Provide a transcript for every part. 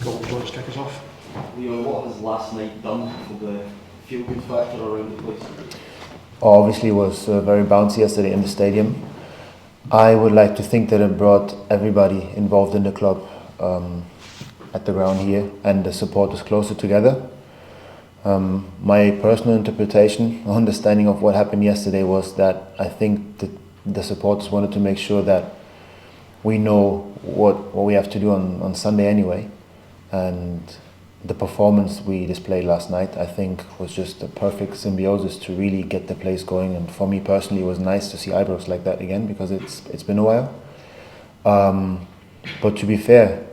Got George kick us off. Leo, what has last night done for the feel-good factor around the place? Obviously it was very bouncy yesterday in the stadium. I would like to think that it brought everybody involved in the club at the ground here and the supporters closer together. My personal interpretation, understanding of what happened yesterday was that I think that the supporters wanted to make sure that we know what we have to do on Sunday anyway. And the performance we displayed last night, I think, was just a perfect symbiosis to really get the place going. And for me personally, it was nice to see Ibrox like that again because it's been a while. But to be fair,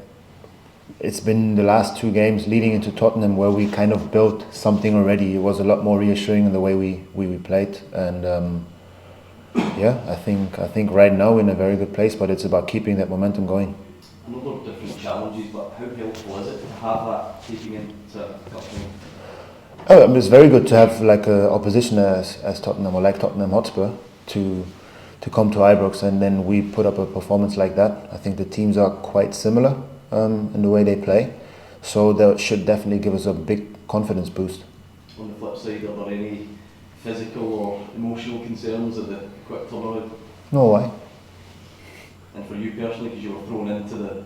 it's been the last two games leading into Tottenham where we kind of built something already. It was a lot more reassuring in the way we played. And yeah, I think right now we're in a very good place, but it's about keeping that momentum going. A number of different challenges, but how helpful is it to have that taking into account? Oh, it's very good to have like a opposition as Tottenham or like Tottenham Hotspur to come to Ibrox and then we put up a performance like that. I think the teams are quite similar in the way they play, so that should definitely give us a big confidence boost. On the flip side, are there any physical or emotional concerns at the quick turnaround? No, why? And for you personally, because you were thrown into the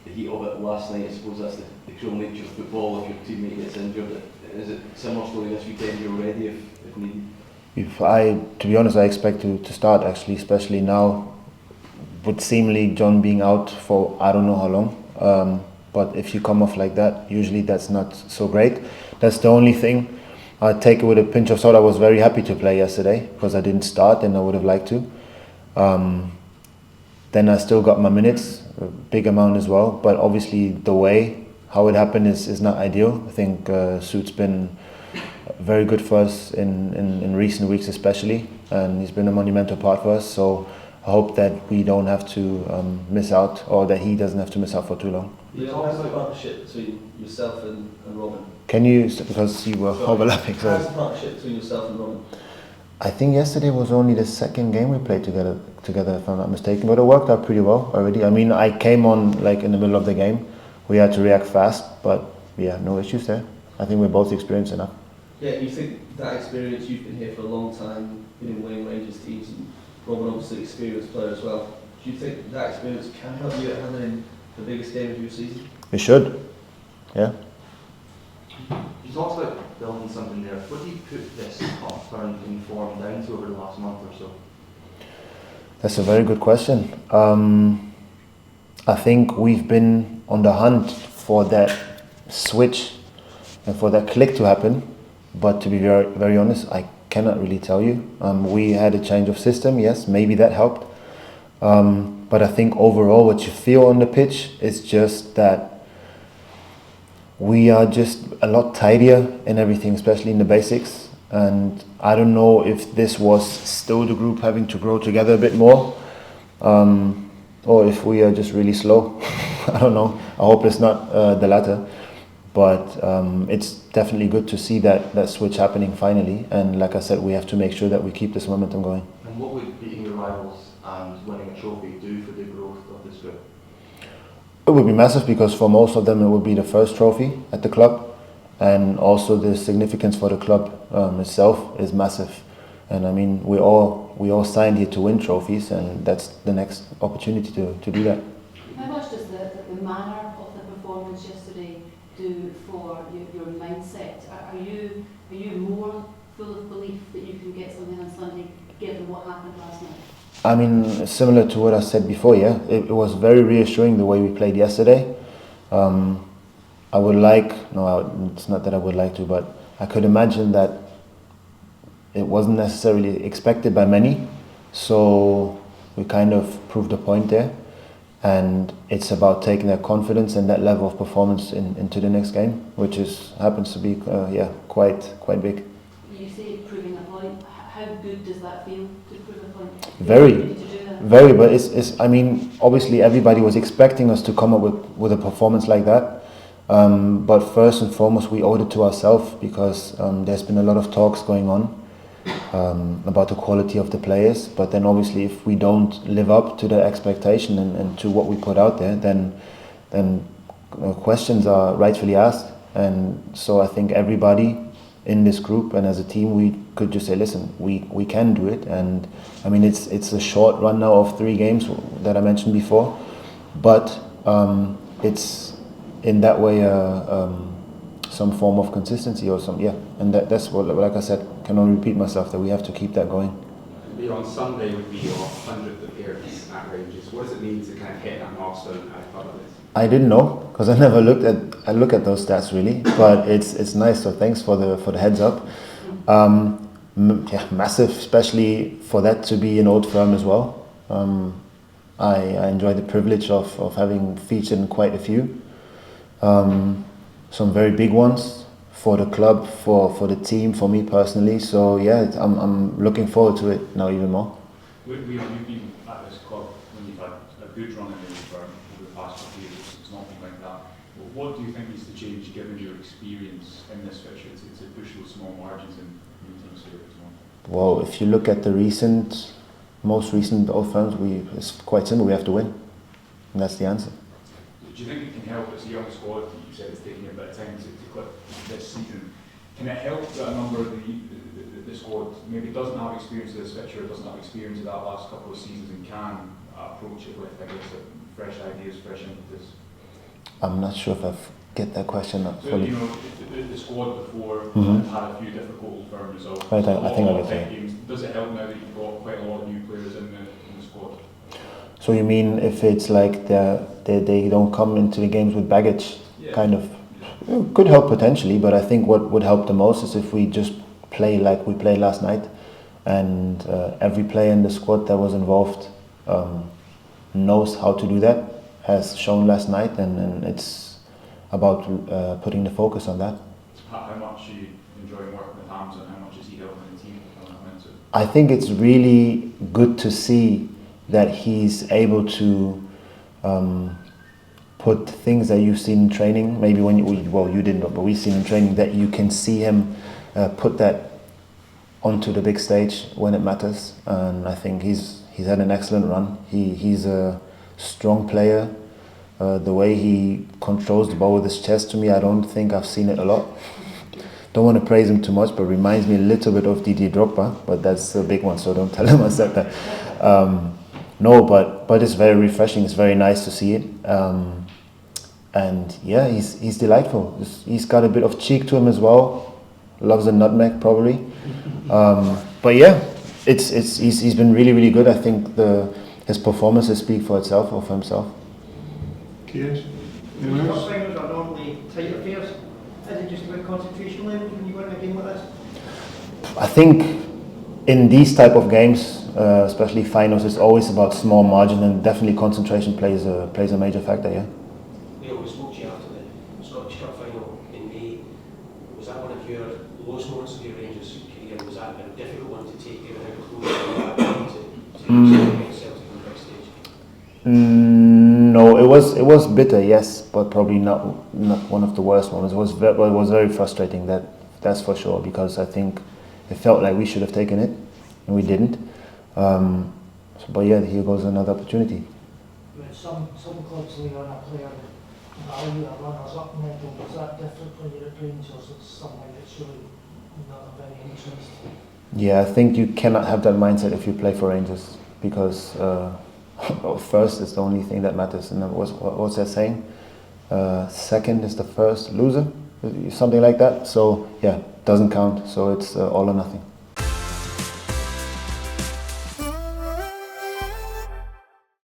heat of it last night, I suppose that's the cruel nature of football. If your teammate gets injured, is it similar story this weekend? You're ready if needed? To be honest, I expect to start actually, especially now, with seemingly John being out for I don't know how long. But if you come off like that, usually that's not so great. That's the only thing. I take it with a pinch of salt. I was very happy to play yesterday because I didn't start and I would have liked to. Then I still got my minutes, a big amount as well. But obviously the way how it happened is not ideal. I think Sout's been very good for us in recent weeks especially, and he's been a monumental part for us. So I hope that we don't have to miss out, or that he doesn't have to miss out for too long. You talk about the partnership between yourself and Robin. Can you, because you were overlapping. How's the partnership between yourself and Robin? I think yesterday was only the second game we played together, if I'm not mistaken, but it worked out pretty well already. I mean, I came on like in the middle of the game. We had to react fast, but yeah, no issues there. I think we're both experienced enough. Yeah, you think that experience, you've been here for a long time, been in winning Rangers teams, and Robin obviously experienced player as well. Do you think that experience can help you at handling the biggest game of your season? It should, yeah. You talked about building something there. What do you put this upturn in form down to over the last month or so? That's a very good question. I think we've been on the hunt for that switch and for that click to happen, but to be very, very honest, I cannot really tell you. We had a change of system, yes, maybe that helped. But I think overall what you feel on the pitch is just that we are just a lot tidier in everything, especially in the basics. And I don't know if this was still the group having to grow together a bit more, or if we are just really slow. I don't know. I hope it's not the latter. But it's definitely good to see that switch happening finally. And like I said, we have to make sure that we keep this momentum going. And what would beating your rivals and winning a trophy do for the growth of this group? It would be massive because for most of them it would be the first trophy at the club, and also the significance for the club itself is massive. And I mean, we all signed here to win trophies, and that's the next opportunity to do that. How much does the manner of the performance yesterday do for your mindset? Are you more full of belief that you can get something on Sunday given what happened last night? I mean, similar to what I said before, yeah. It was very reassuring the way we played yesterday. I would like, it's not that I would like to, but I could imagine that it wasn't necessarily expected by many. So we kind of proved a point there. And it's about taking that confidence and that level of performance into the next game, which happens to be, quite big. You say proving a point. How good does that feel to prove a point? Very, but it's. I mean, obviously everybody was expecting us to come up with a performance like that. But first and foremost, we owed it to ourselves because there's been a lot of talks going on about the quality of the players. But then obviously if we don't live up to the expectation and to what we put out there, then questions are rightfully asked, and so I think everybody in this group and as a team we could just say, listen, we can do it. And I mean it's a short run now of 3 games that I mentioned before, but it's in that way some form of consistency or some and that's what, like I said, can only repeat myself, that we have to keep that going. On Sunday would be your 100th appearance at Rangers. What does it mean to kind of hit that milestone at a club like this? I didn't know, because I never look at those stats really, but it's nice. So thanks for the heads up. Massive, especially for that to be an old firm as well. I enjoy the privilege of having featured in quite a few. Some very big ones for the club, for the team, for me personally. So yeah, I'm looking forward to it now even more. You've been at this club when you've had a good run in the firm over the past couple of years. It's not been like that. What do you think needs to change, given your experience in this fixture, to push those small margins and maintain service? Well, if you look at the most recent old firms, it's quite simple. We have to win, and that's the answer. Do you think it can help? It's a young squad. You said it's taking a bit of time to clip this season. Can it help that a number of the squad maybe doesn't have experience of this fixture, doesn't have experience of that last couple of seasons, and can approach it with, I guess, fresh ideas, fresh impetus? I'm not sure if I get that question fully. You know, the squad before had a few difficult Old Firm results. Right, I think I get that. Does it help now that you've got quite a lot of new players in the squad? So you mean if it's like they don't come into the games with baggage, kind of? It could help potentially, but I think what would help the most is if we just play like we played last night, and every player in the squad that was involved knows how to do that, has shown last night, and it's about putting the focus on that. How much are you enjoying working with Hampden, and how much is he helping the team? I think it's really good to see that he's able to put things that you've seen in training, maybe when you didn't, but we've seen in training, that you can see him put that onto the big stage when it matters. And I think he's had an excellent run. He's a strong player. The way he controls the ball with his chest, to me, I don't think I've seen it a lot. Don't want to praise him too much, but reminds me a little bit of Didier Drogba, but that's a big one, so don't tell him I said that. No, but it's very refreshing. It's very nice to see it. And yeah, he's delightful. He's got a bit of cheek to him as well. Loves a nutmeg probably. But yeah, he's been really, really good. I think his performances speak for itself or for himself. Cheers. These cup finals are normally tight affairs. Is it just about concentration levels when you go into a game like this? I think in these type of games, especially finals, it's always about small margin, and definitely concentration plays a major factor. Yeah. Neil, we spoke to you after the Scottish Cup final in May. Was that one of your lowest moments of your Rangers career? Was that a difficult one to take, given how close you were to Celtic on the big stage? No, it was bitter, yes, but probably not one of the worst moments. It was very frustrating, that's for sure, because I think it felt like we should have taken it, and we didn't. But yeah, here goes another opportunity. Some clubs lay on a player value a runners-up medal. Is that different when you're at Rangers, or is it something that's really not of any interest? Yeah, I think you cannot have that mindset if you play for Rangers, because first is the only thing that matters. And what's that saying? Second is the first loser, something like that. So yeah, doesn't count. So it's all or nothing.